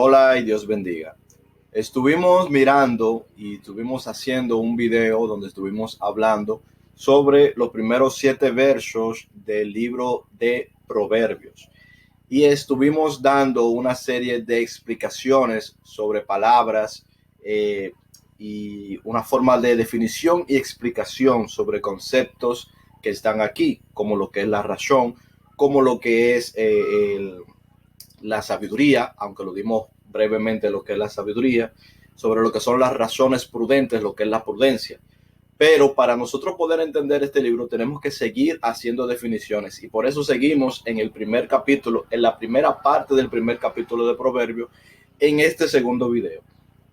Hola y Dios bendiga. Estuvimos mirando y estuvimos haciendo un video donde estuvimos hablando sobre los primeros 7 versos del libro de Proverbios. Y estuvimos dando una serie de explicaciones sobre palabras y una forma de definición y explicación sobre conceptos que están aquí, como lo que es la razón, como lo que es la sabiduría, aunque lo dimos brevemente lo que es la sabiduría, sobre lo que son las razones prudentes, lo que es la prudencia. Pero para nosotros poder entender este libro tenemos que seguir haciendo definiciones y por eso seguimos en el primer capítulo, en la primera parte del primer capítulo de Proverbios, en este segundo video.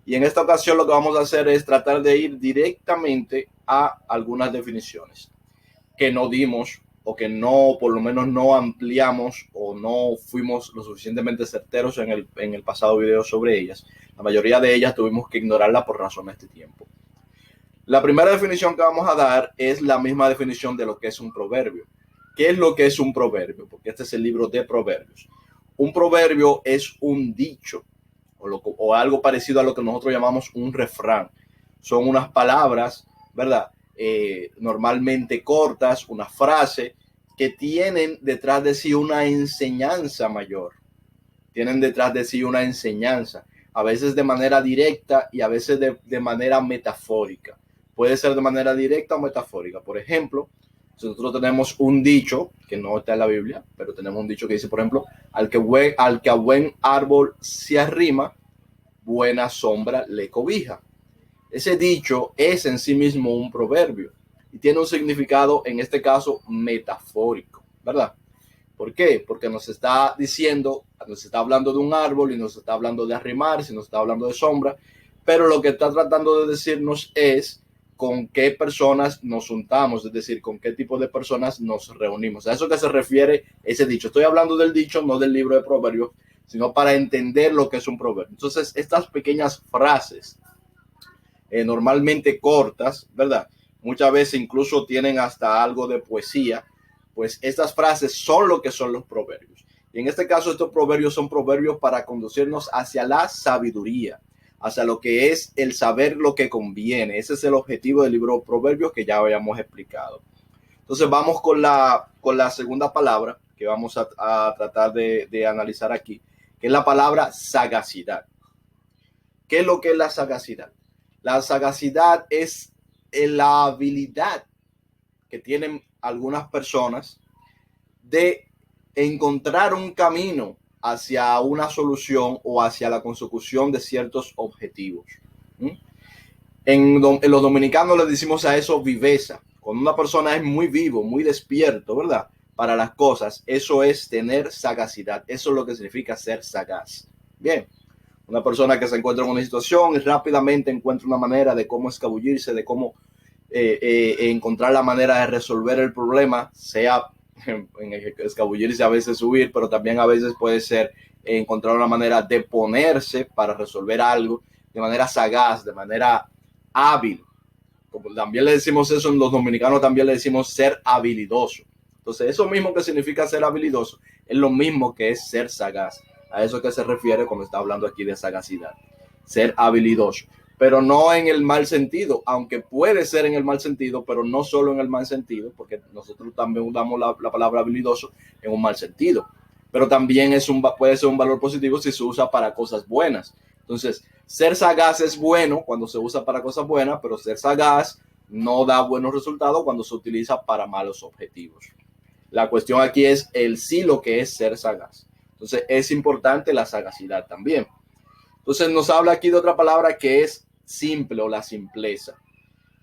Y en esta ocasión lo que vamos a hacer es tratar de ir directamente a algunas definiciones que no dimos o que no, por lo menos no ampliamos o no fuimos lo suficientemente certeros en el pasado video sobre ellas. La mayoría de ellas tuvimos que ignorarla por razones de tiempo. La primera definición que vamos a dar es la misma definición de lo que es un proverbio. ¿Qué es lo que es un proverbio? Porque este es el libro de Proverbios. Un proverbio es un dicho o algo parecido a lo que nosotros llamamos un refrán. Son unas palabras, ¿verdad? Normalmente cortas, una frase que tienen detrás de sí una enseñanza mayor. Tienen detrás de sí una enseñanza, a veces de manera directa y a veces de manera metafórica. Puede ser de manera directa o metafórica. Por ejemplo, nosotros tenemos un dicho que no está en la Biblia, pero tenemos un dicho que dice, por ejemplo, al que a buen árbol se arrima, buena sombra le cobija. Ese dicho es en sí mismo un proverbio y tiene un significado, en este caso, metafórico, ¿verdad? ¿Por qué? Porque nos está diciendo, nos está hablando de un árbol y nos está hablando de arrimarse, nos está hablando de sombra, pero lo que está tratando de decirnos es con qué personas nos juntamos, es decir, con qué tipo de personas nos reunimos. A eso que se refiere ese dicho. Estoy hablando del dicho, no del libro de Proverbios, sino para entender lo que es un proverbio. Entonces, estas pequeñas frases, normalmente cortas, ¿verdad? Muchas veces incluso tienen hasta algo de poesía, pues estas frases son lo que son los proverbios. Y en este caso estos proverbios son proverbios para conducirnos hacia la sabiduría, hacia lo que es el saber lo que conviene. Ese es el objetivo del libro de Proverbios que ya habíamos explicado. Entonces vamos con la segunda palabra que vamos a tratar de analizar aquí, que es la palabra sagacidad. ¿Qué es lo que es la sagacidad? La sagacidad es la habilidad que tienen algunas personas de encontrar un camino hacia una solución o hacia la consecución de ciertos objetivos. En los dominicanos le decimos a eso viveza. Cuando una persona es muy vivo, muy despierto, ¿verdad? Para las cosas, eso es tener sagacidad. Eso es lo que significa ser sagaz. Bien. Una persona que se encuentra en una situación y rápidamente encuentra una manera de cómo escabullirse, de cómo encontrar la manera de resolver el problema, sea en escabullirse, a veces huir, pero también a veces puede ser encontrar una manera de ponerse para resolver algo de manera sagaz, de manera hábil. Como también le decimos eso en los dominicanos, también le decimos ser habilidoso. Entonces, eso mismo que significa ser habilidoso es lo mismo que es ser sagaz. A eso que se refiere cuando está hablando aquí de sagacidad. Ser habilidoso. Pero no en el mal sentido, aunque puede ser en el mal sentido, pero no solo en el mal sentido, porque nosotros también usamos la palabra habilidoso en un mal sentido. Pero también puede ser un valor positivo si se usa para cosas buenas. Entonces, ser sagaz es bueno cuando se usa para cosas buenas, pero ser sagaz no da buenos resultados cuando se utiliza para malos objetivos. La cuestión aquí es el sí lo que es ser sagaz. Entonces es importante la sagacidad también. Entonces nos habla aquí de otra palabra que es simple o la simpleza.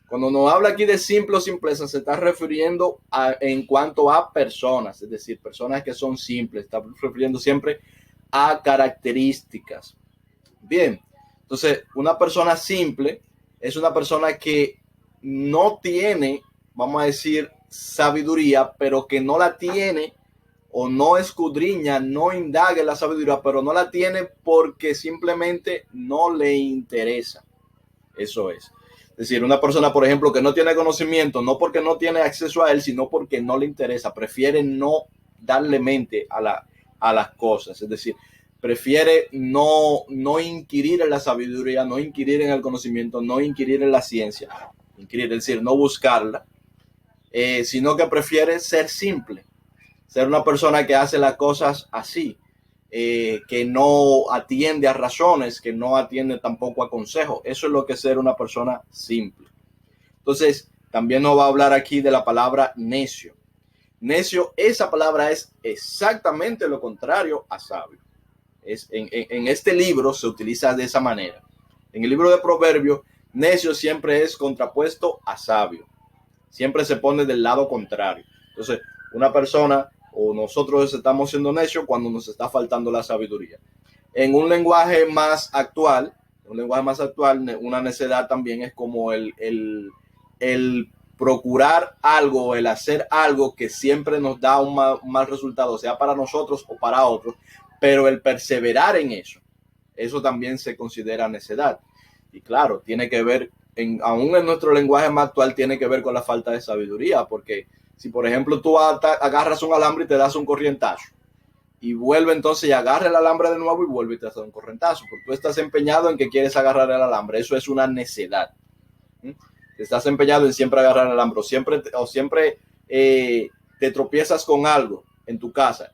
Cuando nos habla aquí de simple o simpleza se está refiriendo en cuanto a personas, es decir, personas que son simples. Está refiriendo siempre a características. Bien, entonces una persona simple es una persona que no tiene, vamos a decir, sabiduría, pero que no la tiene o no escudriña, no indaga en la sabiduría, pero no la tiene porque simplemente no le interesa. Eso es. Es decir, una persona, por ejemplo, que no tiene conocimiento, no porque no tiene acceso a él, sino porque no le interesa, prefiere no darle mente a las cosas. Es decir, prefiere no inquirir en la sabiduría, no inquirir en el conocimiento, no inquirir en la ciencia, inquirir, es decir, no buscarla, sino que prefiere ser simple, ser una persona que hace las cosas así, que no atiende a razones, que no atiende tampoco a consejos. Eso es lo que es ser una persona simple. Entonces, también nos va a hablar aquí de la palabra necio. Necio, esa palabra es exactamente lo contrario a sabio. En este libro se utiliza de esa manera. En el libro de Proverbios, necio siempre es contrapuesto a sabio. Siempre se pone del lado contrario. Entonces, una persona o nosotros estamos siendo necios cuando nos está faltando la sabiduría. En un lenguaje más actual, una necedad también es como el procurar algo, el hacer algo que siempre nos da un mal resultado, sea para nosotros o para otros, pero el perseverar en eso también se considera necedad. Y claro, tiene que ver, aún en nuestro lenguaje más actual, tiene que ver con la falta de sabiduría, porque si por ejemplo tú agarras un alambre y te das un corrientazo, y vuelve entonces y agarra el alambre de nuevo y vuelve y te da un corrientazo, porque tú estás empeñado en que quieres agarrar el alambre, eso es una necedad. Estás empeñado en siempre agarrar el alambre, o siempre te tropiezas con algo en tu casa,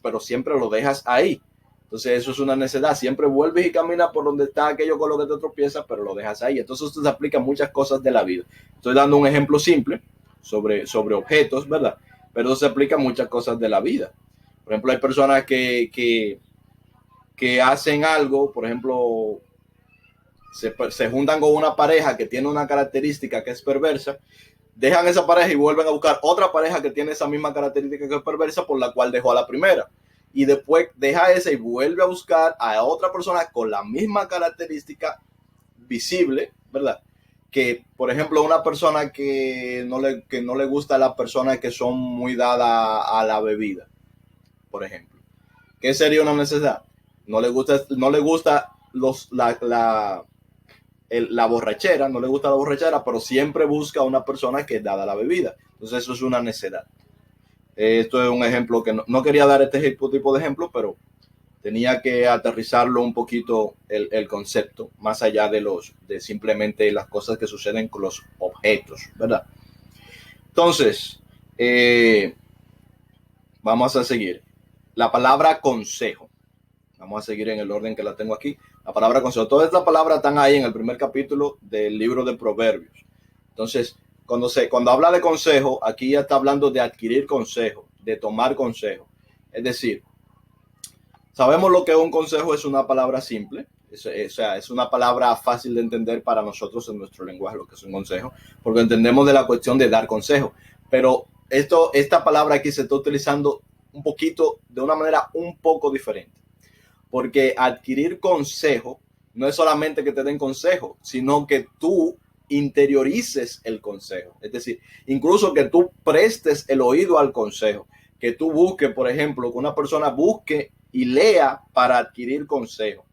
pero siempre lo dejas ahí. Entonces eso es una necedad. Siempre vuelves y caminas por donde está aquello con lo que te tropiezas, pero lo dejas ahí. Entonces esto se aplica a muchas cosas de la vida. Estoy dando un ejemplo simple sobre objetos, ¿verdad? Pero eso se aplica a muchas cosas de la vida. Por ejemplo, hay personas que hacen algo, por ejemplo, se juntan con una pareja que tiene una característica que es perversa, dejan esa pareja y vuelven a buscar otra pareja que tiene esa misma característica que es perversa, por la cual dejó a la primera. Y después deja esa y vuelve a buscar a otra persona con la misma característica visible, ¿verdad? Que, por ejemplo, una persona que no le gusta a las personas que son muy dadas a la bebida, por ejemplo. ¿Qué sería una necesidad? No le gusta la borrachera, no le gusta la borrachera, pero siempre busca a una persona que es dada a la bebida. Entonces eso es una necedad. Esto es un ejemplo que no quería dar este tipo de ejemplo, pero tenía que aterrizarlo un poquito el concepto, más allá de simplemente las cosas que suceden con los objetos, ¿verdad? Entonces, vamos a seguir. La palabra consejo. Vamos a seguir en el orden que la tengo aquí. La palabra consejo. Todas estas palabras están ahí en el primer capítulo del libro de Proverbios. Entonces, cuando habla de consejo, aquí ya está hablando de adquirir consejo, de tomar consejo. Es decir, sabemos lo que es un consejo, es una palabra simple. Es una palabra fácil de entender para nosotros en nuestro lenguaje, lo que es un consejo, porque entendemos de la cuestión de dar consejo. Pero esta palabra aquí se está utilizando de una manera un poco diferente. Porque adquirir consejo no es solamente que te den consejo, sino que tú interiorices el consejo. Es decir, incluso que tú prestes el oído al consejo, que tú busques, por ejemplo, que una persona busque y lea para adquirir consejo.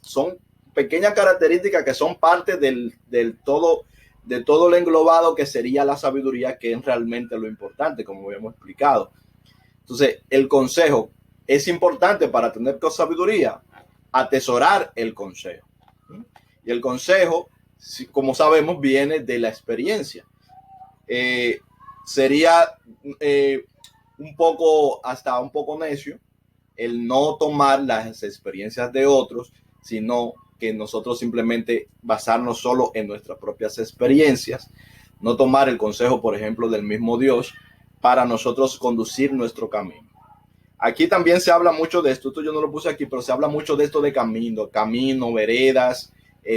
Son pequeñas características que son parte de todo el englobado que sería la sabiduría, que es realmente lo importante, como habíamos explicado. Entonces, el consejo es importante para tener sabiduría, atesorar el consejo. Y el consejo, como sabemos, viene de la experiencia. Sería un poco necio el no tomar las experiencias de otros, sino que nosotros simplemente basarnos solo en nuestras propias experiencias, no tomar el consejo, por ejemplo, del mismo Dios para nosotros conducir nuestro camino. Aquí también se habla mucho de esto yo no lo puse aquí, pero se habla mucho de esto de camino, veredas,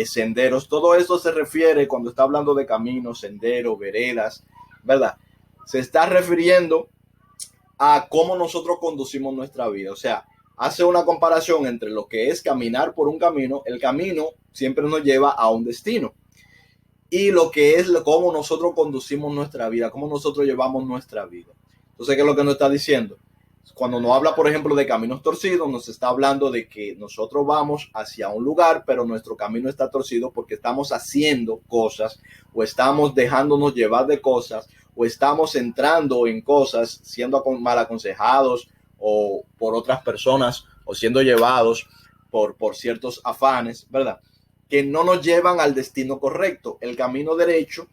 senderos. Todo esto se refiere, cuando está hablando de camino, sendero, veredas, ¿verdad? Se está refiriendo a cómo nosotros conducimos nuestra vida. O sea, hace una comparación entre lo que es caminar por un camino. El camino siempre nos lleva a un destino. Y lo que es cómo nosotros conducimos nuestra vida, cómo nosotros llevamos nuestra vida. Entonces, ¿qué es lo que nos está diciendo? Cuando nos habla, por ejemplo, de caminos torcidos, nos está hablando de que nosotros vamos hacia un lugar, pero nuestro camino está torcido porque estamos haciendo cosas, o estamos dejándonos llevar de cosas, o estamos entrando en cosas, siendo mal aconsejados o por otras personas, o siendo llevados por ciertos afanes, ¿verdad? Que no nos llevan al destino correcto. El camino derecho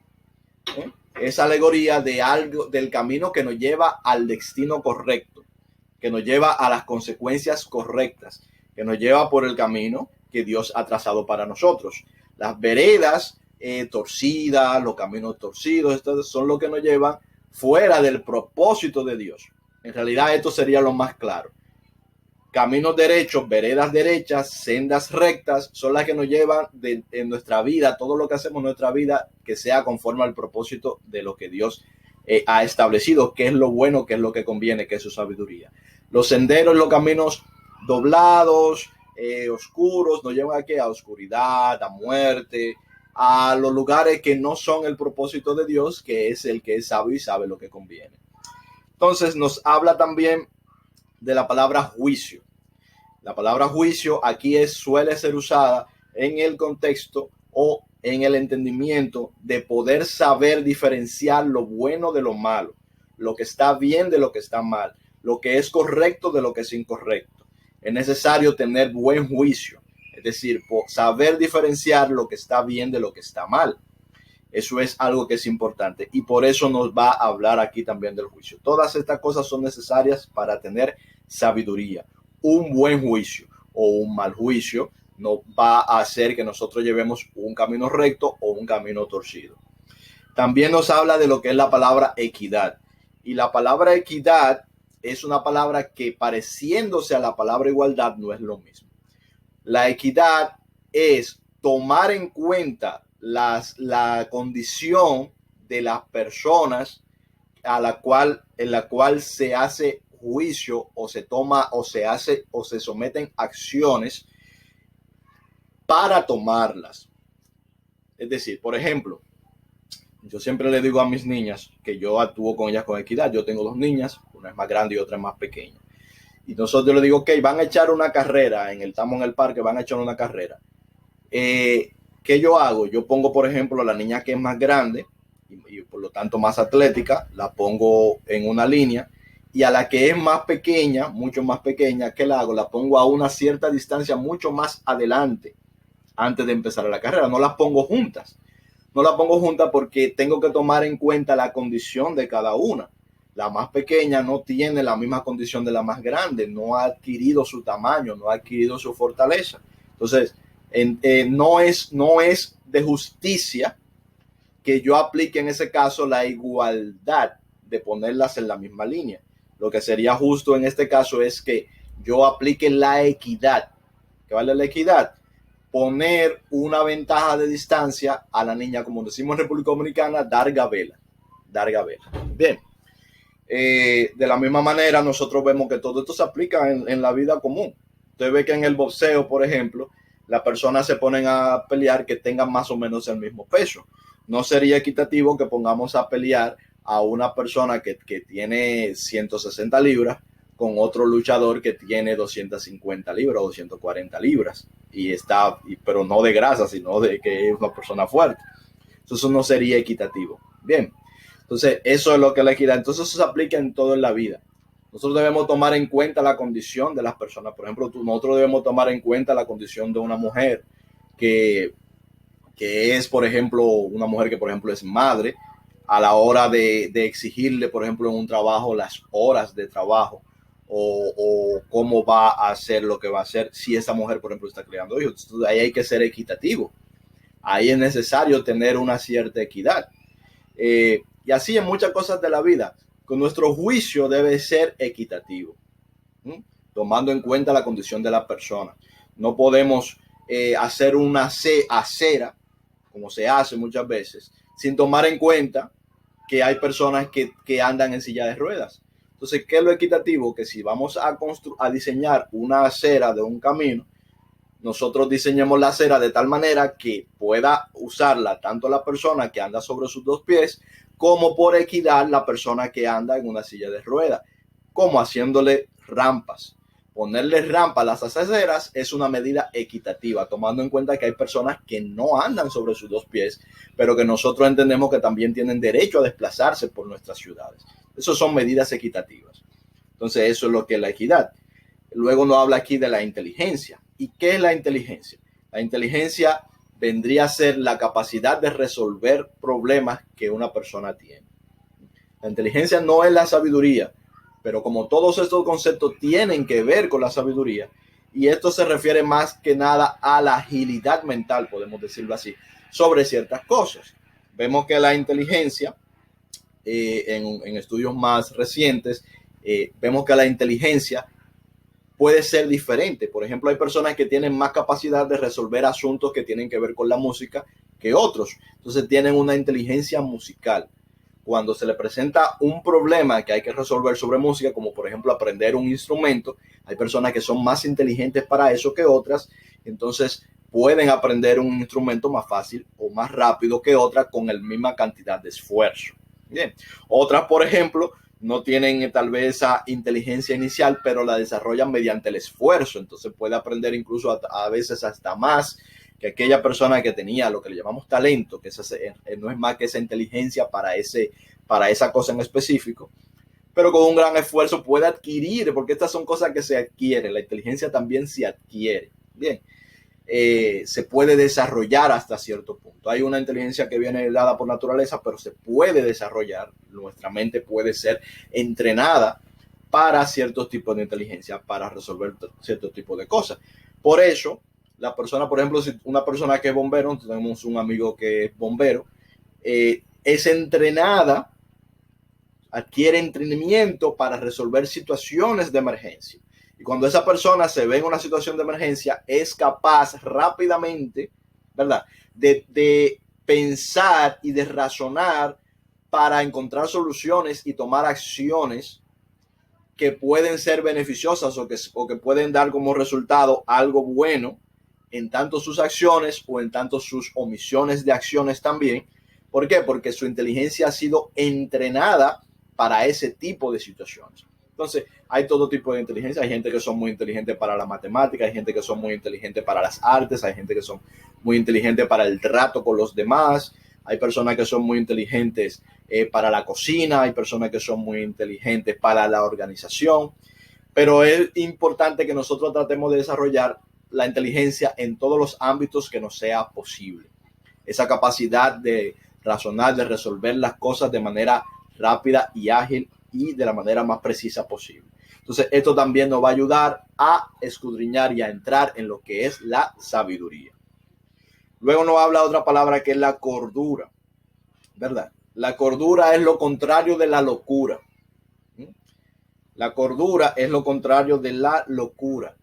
es alegoría de algo, del camino que nos lleva al destino correcto, que nos lleva a las consecuencias correctas, que nos lleva por el camino que Dios ha trazado para nosotros. Las veredas torcidas, los caminos torcidos, estos son los que nos llevan fuera del propósito de Dios. En realidad esto sería lo más claro. Caminos derechos, veredas derechas, sendas rectas, son las que nos llevan en nuestra vida, todo lo que hacemos en nuestra vida, que sea conforme al propósito de lo que Dios ha establecido, qué es lo bueno, qué es lo que conviene, qué es su sabiduría. Los senderos, los caminos doblados, oscuros, nos llevan aquí a oscuridad, a muerte, a los lugares que no son el propósito de Dios, que es el que es sabio y sabe lo que conviene. Entonces nos habla también de la palabra juicio. La palabra juicio aquí suele ser usada en el contexto o en el entendimiento de poder saber diferenciar lo bueno de lo malo, lo que está bien de lo que está mal, lo que es correcto de lo que es incorrecto. Es necesario tener buen juicio, es decir, saber diferenciar lo que está bien de lo que está mal. Eso es algo que es importante y por eso nos va a hablar aquí también del juicio. Todas estas cosas son necesarias para tener sabiduría. Un buen juicio o un mal juicio no va a hacer que nosotros llevemos un camino recto o un camino torcido. También nos habla de lo que es la palabra equidad. Y la palabra equidad es una palabra que, pareciéndose a la palabra igualdad, no es lo mismo. La equidad es tomar en cuenta la condición de las personas en la cual se hace juicio o se toma o se hace o se someten acciones para tomarlas. Es decir, por ejemplo, yo siempre le digo a mis niñas que yo actúo con ellas con equidad. Yo tengo 2 niñas, una es más grande y otra es más pequeña. Y nosotros le digo, ok, van a echar una carrera, estamos en el parque, van a echar una carrera. ¿Qué yo hago? Yo pongo, por ejemplo, a la niña que es más grande y por lo tanto más atlética, la pongo en una línea, y a la que es más pequeña, mucho más pequeña, ¿qué la hago? La pongo a una cierta distancia mucho más adelante, antes de empezar la carrera. No las pongo juntas. No las pongo juntas porque tengo que tomar en cuenta la condición de cada una. La más pequeña no tiene la misma condición de la más grande, no ha adquirido su tamaño, no ha adquirido su fortaleza. Entonces, no es de justicia que yo aplique en ese caso la igualdad de ponerlas en la misma línea. Lo que sería justo en este caso es que yo aplique la equidad. ¿Qué vale la equidad? Poner una ventaja de distancia a la niña, como decimos en República Dominicana, dar gabela. Bien. De la misma manera, nosotros vemos que todo esto se aplica en la vida común. Usted ve que en el boxeo, por ejemplo, las personas se ponen a pelear que tengan más o menos el mismo peso. No sería equitativo que pongamos a pelear a una persona que tiene 160 libras con otro luchador que tiene 250 libras o 240 libras pero no de grasa, sino de que es una persona fuerte. Entonces, eso no sería equitativo. Bien, entonces eso es lo que es la equidad. Entonces eso se aplica en todo en la vida. Nosotros debemos tomar en cuenta la condición de las personas. Por ejemplo, nosotros debemos tomar en cuenta la condición de una mujer que es, por ejemplo, una mujer que, por ejemplo, es madre, a la hora de exigirle, por ejemplo, en un trabajo, las horas de trabajo o cómo va a hacer lo que va a hacer si esa mujer, por ejemplo, está criando hijos. Entonces, ahí hay que ser equitativo. Ahí es necesario tener una cierta equidad. Y así en muchas cosas de la vida. Con nuestro juicio debe ser equitativo, tomando en cuenta la condición de la persona. No podemos hacer una acera, como se hace muchas veces, sin tomar en cuenta que hay personas que andan en silla de ruedas. Entonces, ¿qué es lo equitativo? Que si vamos a diseñar una acera de un camino, nosotros diseñemos la acera de tal manera que pueda usarla tanto la persona que anda sobre sus 2 pies, como por equidad la persona que anda en una silla de ruedas, como haciéndole rampas. Ponerle rampa a las aceras es una medida equitativa, tomando en cuenta que hay personas que no andan sobre sus 2 pies, pero que nosotros entendemos que también tienen derecho a desplazarse por nuestras ciudades. Esas son medidas equitativas. Entonces, eso es lo que es la equidad. Luego nos habla aquí de la inteligencia. ¿Y qué es la inteligencia? La inteligencia vendría a ser la capacidad de resolver problemas que una persona tiene. La inteligencia no es la sabiduría, pero como todos estos conceptos tienen que ver con la sabiduría, y esto se refiere más que nada a la agilidad mental, podemos decirlo así, sobre ciertas cosas. Vemos que la inteligencia, en estudios más recientes, vemos que la inteligencia puede ser diferente. Por ejemplo, hay personas que tienen más capacidad de resolver asuntos que tienen que ver con la música que otros. Entonces tienen una inteligencia musical. Cuando se le presenta un problema que hay que resolver sobre música, como por ejemplo aprender un instrumento, hay personas que son más inteligentes para eso que otras, entonces pueden aprender un instrumento más fácil o más rápido que otras con la misma cantidad de esfuerzo. Bien. Otras, por ejemplo, no tienen tal vez esa inteligencia inicial, pero la desarrollan mediante el esfuerzo, entonces puede aprender incluso a veces hasta más que aquella persona que tenía lo que le llamamos talento, que no es más que esa inteligencia para esa cosa en específico, pero con un gran esfuerzo puede adquirir, porque estas son cosas que se adquieren, la inteligencia también se adquiere. Bien, se puede desarrollar hasta cierto punto. Hay una inteligencia que viene dada por naturaleza, pero se puede desarrollar, nuestra mente puede ser entrenada para ciertos tipos de inteligencia, para resolver ciertos tipos de cosas. Por eso, la persona, por ejemplo, si una persona que es bombero, tenemos un amigo que es bombero, es entrenada, adquiere entrenamiento para resolver situaciones de emergencia. Y cuando esa persona se ve en una situación de emergencia, es capaz rápidamente, ¿verdad?, de pensar y de razonar para encontrar soluciones y tomar acciones que pueden ser beneficiosas o que pueden dar como resultado algo bueno en tanto sus acciones o en tanto sus omisiones de acciones también. ¿Por qué? Porque su inteligencia ha sido entrenada para ese tipo de situaciones. Entonces, hay todo tipo de inteligencia. Hay gente que son muy inteligentes para la matemática, hay gente que son muy inteligentes para las artes, hay gente que son muy inteligentes para el trato con los demás, hay personas que son muy inteligentes para la cocina, hay personas que son muy inteligentes para la organización, pero es importante que nosotros tratemos de desarrollar la inteligencia en todos los ámbitos que nos sea posible. Esa capacidad de razonar, de resolver las cosas de manera rápida y ágil y de la manera más precisa posible. Entonces, esto también nos va a ayudar a escudriñar y a entrar en lo que es la sabiduría. Luego nos habla otra palabra que es la cordura, ¿verdad? La cordura es lo contrario de la locura. La cordura es lo contrario de la locura.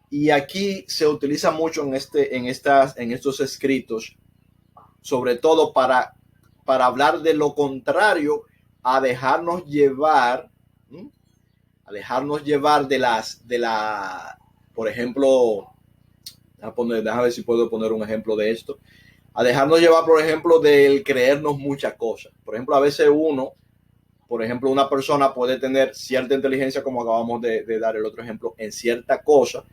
Y aquí se utiliza mucho en estos escritos, sobre todo para hablar de lo contrario a dejarnos llevar, por ejemplo, déjame ver si puedo poner un ejemplo de esto, a dejarnos llevar, por ejemplo, del creernos muchas cosas. Por ejemplo, a veces una persona puede tener cierta inteligencia, como acabamos de dar el otro ejemplo, en cierta cosa,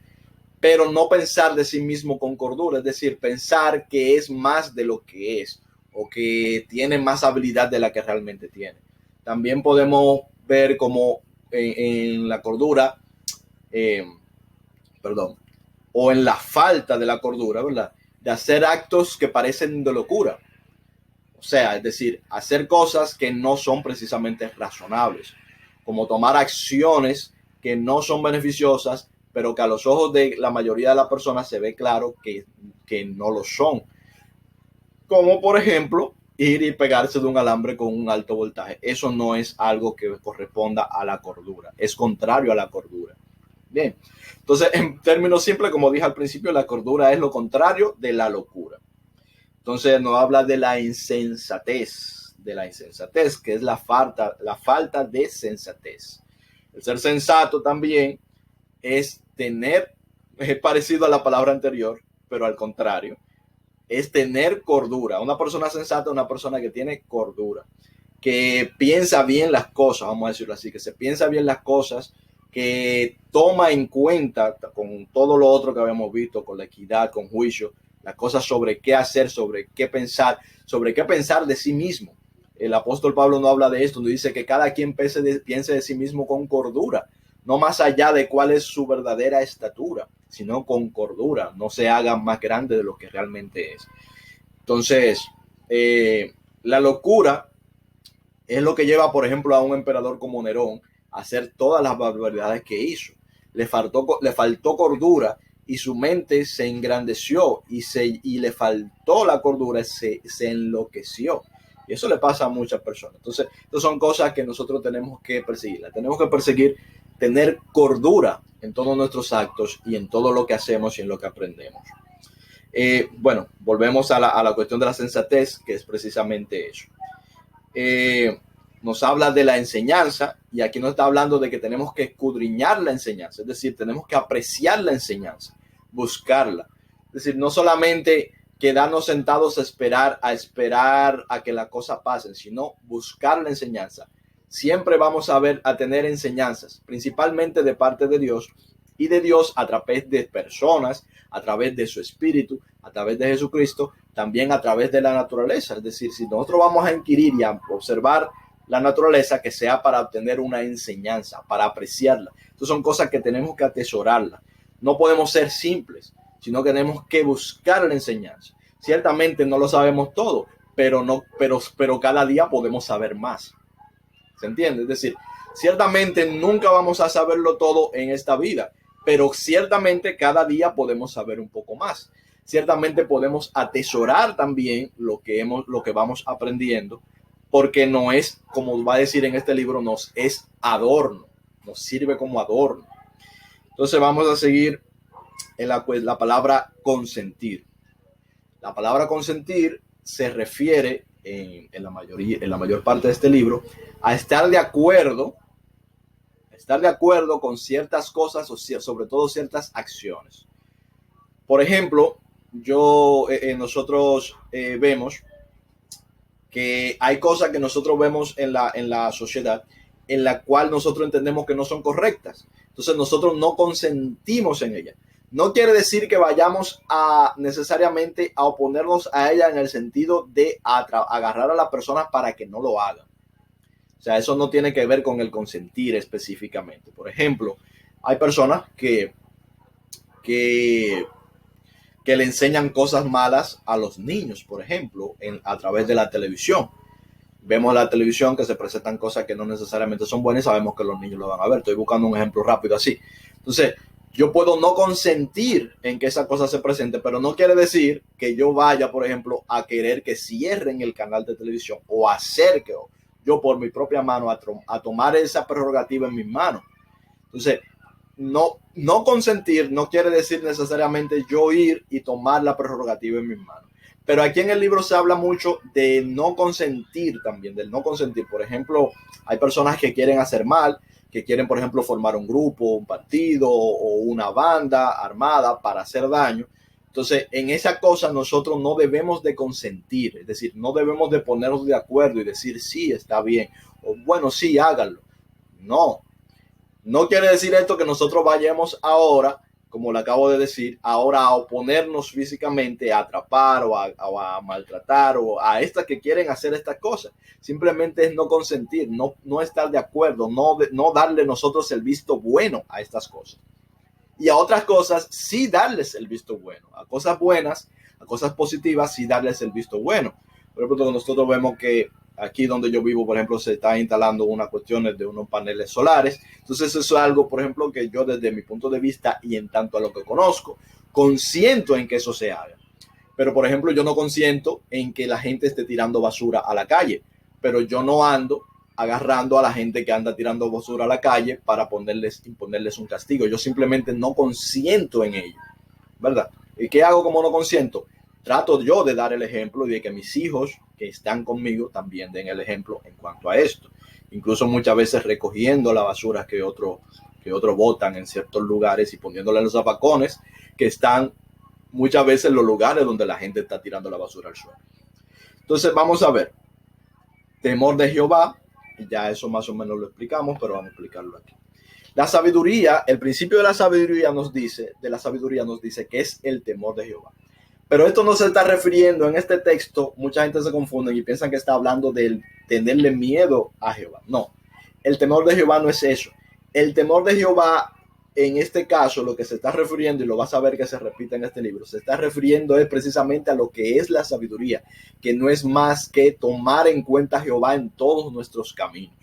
pero no pensar de sí mismo con cordura, es decir, pensar que es más de lo que es o que tiene más habilidad de la que realmente tiene. También podemos ver como en la cordura, o en la falta de la cordura, ¿verdad?, de hacer actos que parecen de locura. O sea, es decir, hacer cosas que no son precisamente razonables, como tomar acciones que no son beneficiosas, pero que a los ojos de la mayoría de las personas se ve claro que no lo son. Como por ejemplo, ir y pegarse de un alambre con un alto voltaje. Eso no es algo que corresponda a la cordura, es contrario a la cordura. Bien, entonces en términos simples, como dije al principio, la cordura es lo contrario de la locura. Entonces nos habla de la insensatez, que es la falta de sensatez. El ser sensato también es parecido a la palabra anterior, pero al contrario, es tener cordura. Una persona sensata es una persona que tiene cordura, que piensa bien las cosas, vamos a decirlo así, que se piensa bien las cosas, que toma en cuenta con todo lo otro que habíamos visto, con la equidad, con juicio, las cosas sobre qué hacer, sobre qué pensar de sí mismo. El apóstol Pablo no habla de esto, no dice que cada quien piense de sí mismo con cordura, no más allá de cuál es su verdadera estatura, sino con cordura, no se haga más grande de lo que realmente es. Entonces, la locura es lo que lleva, por ejemplo, a un emperador como Nerón a hacer todas las barbaridades que hizo. Le faltó cordura y su mente se engrandeció y le faltó la cordura, se enloqueció. Y eso le pasa a muchas personas. Entonces, estas son cosas que nosotros tenemos que perseguir. Tenemos que perseguir tener cordura en todos nuestros actos y en todo lo que hacemos y en lo que aprendemos. Bueno, volvemos a la cuestión de la sensatez, que es precisamente eso. Nos habla de la enseñanza y aquí nos está hablando de que tenemos que escudriñar la enseñanza, es decir, tenemos que apreciar la enseñanza, buscarla. Es decir, no solamente quedarnos sentados a esperar a que las cosas pasen, sino buscar la enseñanza. Siempre vamos a tener enseñanzas, principalmente de parte de Dios y de Dios a través de personas, a través de su Espíritu, a través de Jesucristo, también a través de la naturaleza. Es decir, si nosotros vamos a inquirir y a observar la naturaleza, que sea para obtener una enseñanza, para apreciarla. Estas son cosas que tenemos que atesorarla. No podemos ser simples, sino que tenemos que buscar la enseñanza. Ciertamente no lo sabemos todo, pero cada día podemos saber más. ¿Se entiende? Es decir, ciertamente nunca vamos a saberlo todo en esta vida, pero ciertamente cada día podemos saber un poco más. Ciertamente podemos atesorar también lo que vamos aprendiendo, porque no es, como va a decir en este libro, nos es adorno, nos sirve como adorno. Entonces vamos a seguir en la palabra consentir. La palabra consentir se refiere en la mayor parte de este libro a estar de acuerdo con ciertas cosas o sobre todo ciertas acciones. Por ejemplo, nosotros vemos que hay cosas que nosotros vemos en la sociedad en la cual nosotros entendemos que no son correctas. Entonces nosotros no consentimos en ellas. No quiere decir que vayamos necesariamente a oponernos a ella en el sentido de agarrar a las personas para que no lo hagan. O sea, eso no tiene que ver con el consentir específicamente. Por ejemplo, hay personas que le enseñan cosas malas a los niños, por ejemplo, a través de la televisión. Vemos la televisión que se presentan cosas que no necesariamente son buenas y sabemos que los niños lo van a ver. Estoy buscando un ejemplo rápido así. Entonces, yo puedo no consentir en que esa cosa se presente, pero no quiere decir que yo vaya, por ejemplo, a querer que cierren el canal de televisión o hacer que yo por mi propia mano a tomar esa prerrogativa en mis manos. Entonces, no consentir no quiere decir necesariamente yo ir y tomar la prerrogativa en mis manos. Pero aquí en el libro se habla mucho de no consentir también, del no consentir. Por ejemplo, hay personas que quieren hacer mal, que quieren, por ejemplo, formar un grupo, un partido o una banda armada para hacer daño. Entonces, en esa cosa nosotros no debemos de consentir, es decir, no debemos de ponernos de acuerdo y decir, sí, está bien, o bueno, sí, háganlo. No quiere decir esto que nosotros vayamos ahora, como le acabo de decir, ahora a oponernos físicamente, a atrapar o a maltratar o a estas que quieren hacer estas cosas. Simplemente es no consentir, no estar de acuerdo, no darle nosotros el visto bueno a estas cosas. Y a otras cosas sí darles el visto bueno. A cosas buenas, a cosas positivas sí darles el visto bueno. Por ejemplo, nosotros vemos que aquí donde yo vivo, por ejemplo, se está instalando unas cuestiones de unos paneles solares. Entonces eso es algo, por ejemplo, que yo desde mi punto de vista y en tanto a lo que conozco, consiento en que eso se haga. Pero, por ejemplo, yo no consiento en que la gente esté tirando basura a la calle. Pero yo no ando agarrando a la gente que anda tirando basura a la calle para imponerles un castigo. Yo simplemente no consiento en ello, ¿verdad? ¿Y qué hago como no consiento? Trato yo de dar el ejemplo y de que mis hijos que están conmigo también den el ejemplo en cuanto a esto. Incluso muchas veces recogiendo la basura que otros botan en ciertos lugares y poniéndola en los zapacones que están muchas veces en los lugares donde la gente está tirando la basura al suelo. Entonces vamos a ver. Temor de Jehová, y ya eso más o menos lo explicamos, pero vamos a explicarlo aquí. La sabiduría, el principio de la sabiduría nos dice que es el temor de Jehová. Pero esto no se está refiriendo en este texto, mucha gente se confunde y piensan que está hablando de tenerle miedo a Jehová. No, el temor de Jehová no es eso. El temor de Jehová, en este caso, lo que se está refiriendo, y lo vas a ver que se repite en este libro, se está refiriendo es precisamente a lo que es la sabiduría, que no es más que tomar en cuenta a Jehová en todos nuestros caminos.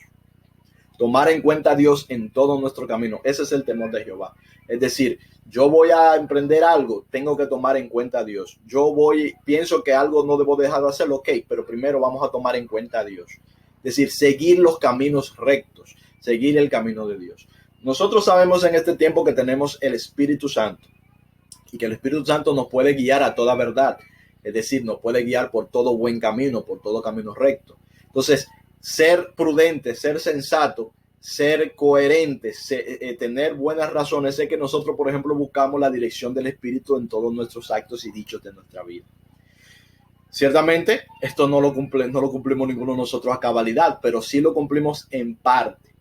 Tomar en cuenta a Dios en todo nuestro camino. Ese es el temor de Jehová. Es decir, yo voy a emprender algo, tengo que tomar en cuenta a Dios. Pienso que algo no debo dejar de hacerlo, ok, pero primero vamos a tomar en cuenta a Dios. Es decir, seguir los caminos rectos, seguir el camino de Dios. Nosotros sabemos en este tiempo que tenemos el Espíritu Santo y que el Espíritu Santo nos puede guiar a toda verdad. Es decir, nos puede guiar por todo buen camino, por todo camino recto. Entonces, ser prudente, ser sensato, ser coherente, tener buenas razones, es que nosotros, por ejemplo, buscamos la dirección del Espíritu en todos nuestros actos y dichos de nuestra vida. Ciertamente, esto no lo cumplimos ninguno de nosotros a cabalidad, pero sí lo cumplimos en parte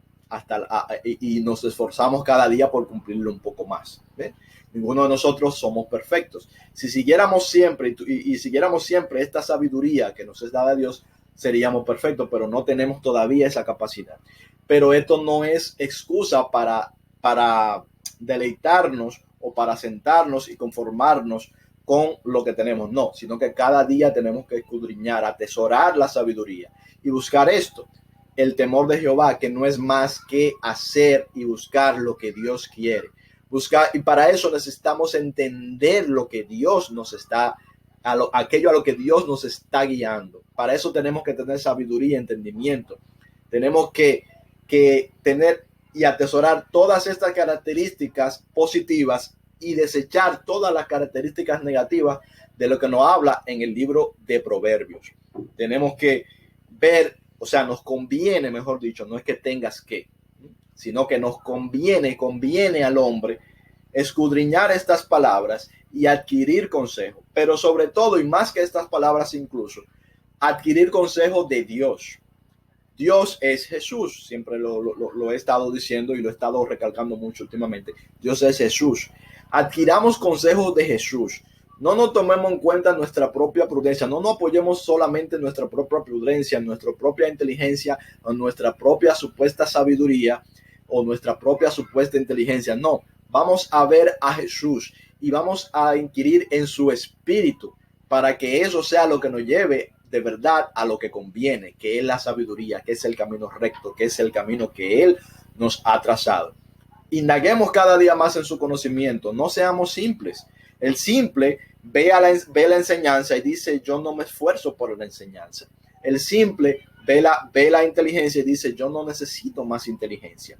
y nos esforzamos cada día por cumplirlo un poco más. ¿Ven? Ninguno de nosotros somos perfectos. Si siguiéramos siempre y siguiéramos siempre esta sabiduría que nos es dada a Dios, seríamos perfectos, pero no tenemos todavía esa capacidad. Pero esto no es excusa para deleitarnos o para sentarnos y conformarnos con lo que tenemos, no, sino que cada día tenemos que escudriñar, atesorar la sabiduría y buscar esto, el temor de Jehová, que no es más que hacer y buscar lo que Dios quiere. Y para eso necesitamos entender lo que Dios nos está aquello a lo que Dios nos está guiando. Para eso tenemos que tener sabiduría y entendimiento. Tenemos que tener y atesorar todas estas características positivas y desechar todas las características negativas de lo que nos habla en el libro de Proverbios. Tenemos que ver, o sea, nos conviene, mejor dicho, no es que tengas que, sino que nos conviene al hombre escudriñar estas palabras y adquirir consejo, pero sobre todo y más que estas palabras incluso, adquirir consejo de Dios. Dios es Jesús, siempre lo he estado diciendo y lo he estado recalcando mucho últimamente. Dios es Jesús. Adquiramos consejos de Jesús. No nos tomemos en cuenta nuestra propia prudencia, no nos apoyemos solamente en nuestra propia prudencia, en nuestra propia inteligencia, en nuestra propia supuesta sabiduría o nuestra propia supuesta inteligencia. No, vamos a ver a Jesús y vamos a inquirir en su espíritu para que eso sea lo que nos lleve de verdad a lo que conviene, que es la sabiduría, que es el camino recto, que es el camino que Él nos ha trazado. Indaguemos cada día más en su conocimiento, no seamos simples. El simple ve la enseñanza y dice, yo no me esfuerzo por la enseñanza. El simple ve la inteligencia y dice, yo no necesito más inteligencia.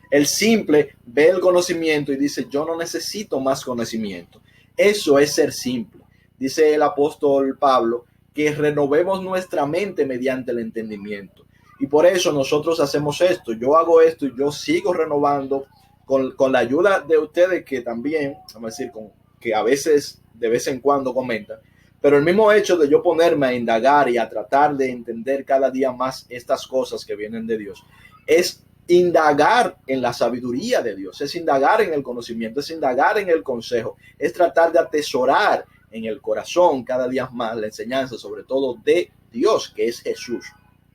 El simple ve el conocimiento y dice, yo no necesito más conocimiento. Eso es ser simple. Dice el apóstol Pablo que renovemos nuestra mente mediante el entendimiento. Y por eso nosotros hacemos esto. Yo hago esto y yo sigo renovando con la ayuda de ustedes que también, vamos a decir, que a veces, de vez en cuando comentan. Pero el mismo hecho de yo ponerme a indagar y a tratar de entender cada día más estas cosas que vienen de Dios, es indagar en la sabiduría de Dios, es indagar en el conocimiento, es indagar en el consejo, es tratar de atesorar en el corazón cada día más la enseñanza, sobre todo de Dios, que es Jesús,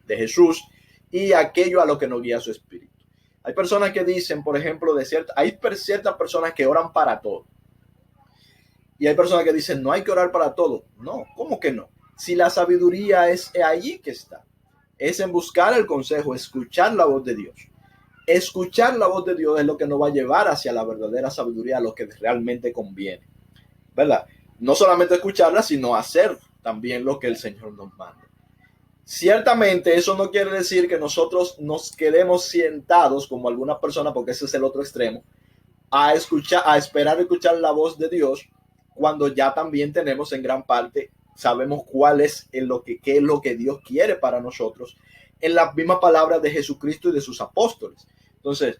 de Jesús y aquello a lo que nos guía su espíritu. Hay personas que dicen, por ejemplo, hay ciertas personas que oran para todo. Y hay personas que dicen, no hay que orar para todo. No, ¿cómo que no? Si la sabiduría es allí que está, es en buscar el consejo, escuchar la voz de Dios. Escuchar la voz de Dios es lo que nos va a llevar hacia la verdadera sabiduría, a lo que realmente conviene, ¿verdad? No solamente escucharla, sino hacer también lo que el Señor nos manda. Ciertamente eso no quiere decir que nosotros nos quedemos sentados como algunas personas, porque ese es el otro extremo, a esperar escuchar la voz de Dios, cuando ya también tenemos en gran parte, sabemos qué es lo que Dios quiere para nosotros, en las mismas palabras de Jesucristo y de sus apóstoles. Entonces,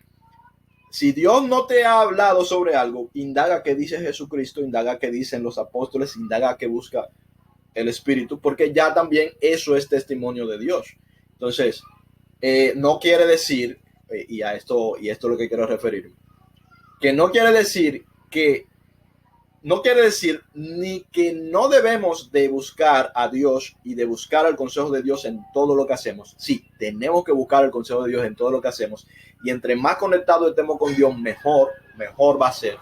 si Dios no te ha hablado sobre algo, indaga qué dice Jesucristo, indaga qué dicen los apóstoles, indaga qué busca el Espíritu, porque ya también eso es testimonio de Dios. Entonces, no quiere decir, y esto es lo que quiero referirme, que no quiere decir que no quiere decir ni que no debemos de buscar a Dios y de buscar el consejo de Dios en todo lo que hacemos. Sí, tenemos que buscar el consejo de Dios en todo lo que hacemos. Y entre más conectados estemos con Dios, mejor va a ser.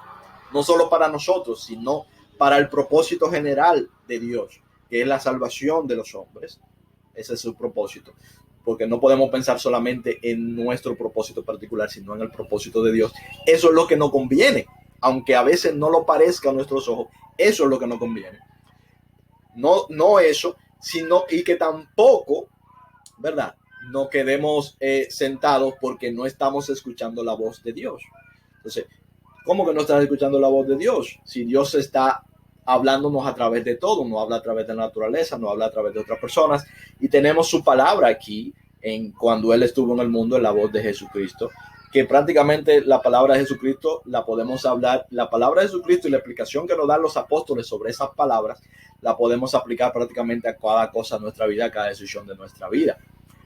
No solo para nosotros, sino para el propósito general de Dios, que es la salvación de los hombres. Ese es su propósito. Porque no podemos pensar solamente en nuestro propósito particular, sino en el propósito de Dios. Eso es lo que nos conviene. Aunque a veces no lo parezca a nuestros ojos, eso es lo que nos conviene. No eso, sino y que tampoco, ¿verdad? No quedemos sentados porque no estamos escuchando la voz de Dios. Entonces, ¿cómo que no estás escuchando la voz de Dios? Si Dios está hablándonos a través de todo, nos habla a través de la naturaleza, nos habla a través de otras personas, y tenemos su palabra aquí, cuando Él estuvo en el mundo, en la voz de Jesucristo, que prácticamente la palabra de Jesucristo la podemos hablar, la palabra de Jesucristo y la explicación que nos dan los apóstoles sobre esas palabras, la podemos aplicar prácticamente a cada cosa de nuestra vida, a cada decisión de nuestra vida.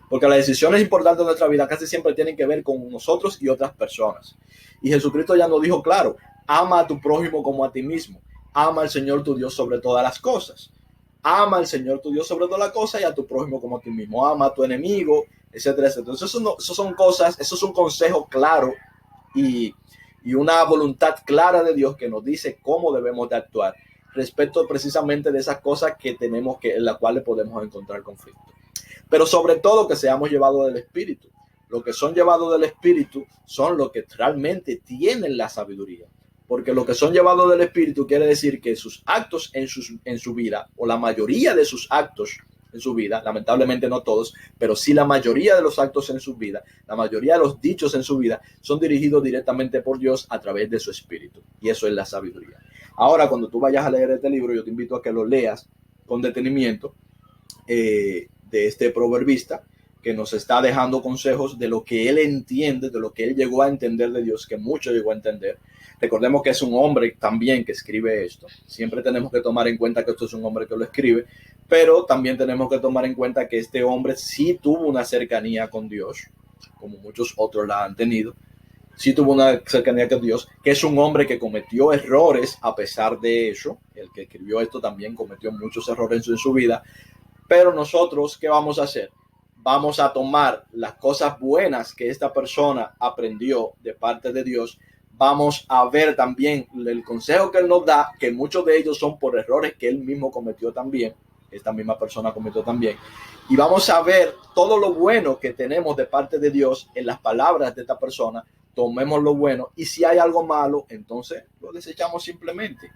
Porque las decisiones importantes de nuestra vida casi siempre tienen que ver con nosotros y otras personas. Y Jesucristo ya nos dijo claro, ama a tu prójimo como a ti mismo. Ama al Señor tu Dios sobre todas las cosas. Ama al Señor tu Dios sobre todas las cosas y a tu prójimo como a ti mismo. Ama a tu enemigo, etcétera, etcétera. Entonces, eso son cosas, eso es un consejo claro y una voluntad clara de Dios que nos dice cómo debemos de actuar respecto precisamente de esas cosas que tenemos en las cuales podemos encontrar conflicto. Pero sobre todo que seamos llevados del Espíritu. Los que son llevados del Espíritu son los que realmente tienen la sabiduría. Porque los que son llevados del Espíritu quiere decir que sus actos en su vida, o la mayoría de sus actos en su vida, lamentablemente no todos, pero sí la mayoría de los actos en su vida, la mayoría de los dichos en su vida, son dirigidos directamente por Dios a través de su Espíritu. Y eso es la sabiduría. Ahora, cuando tú vayas a leer este libro, yo te invito a que lo leas con detenimiento, de este proverbista, que nos está dejando consejos de lo que él entiende, de lo que él llegó a entender de Dios, que mucho llegó a entender. Recordemos que es un hombre también que escribe esto. Siempre tenemos que tomar en cuenta que esto es un hombre que lo escribe, pero también tenemos que tomar en cuenta que este hombre sí tuvo una cercanía con Dios, como muchos otros la han tenido. Sí tuvo una cercanía con Dios, que es un hombre que cometió errores a pesar de eso. El que escribió esto también cometió muchos errores en su vida. Pero nosotros, ¿qué vamos a hacer? Vamos a tomar las cosas buenas que esta persona aprendió de parte de Dios. Vamos a ver también el consejo que él nos da, que muchos de ellos son por errores que él mismo cometió también. Esta misma persona cometió también. Y vamos a ver todo lo bueno que tenemos de parte de Dios en las palabras de esta persona. Tomemos lo bueno, y si hay algo malo, entonces lo desechamos simplemente.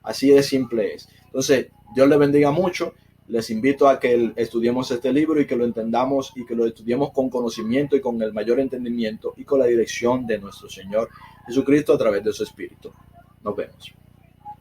Así de simple es. Entonces, Dios les bendiga mucho. Les invito a que estudiemos este libro y que lo entendamos y que lo estudiemos con conocimiento y con el mayor entendimiento y con la dirección de nuestro Señor Jesucristo a través de su Espíritu. Nos vemos.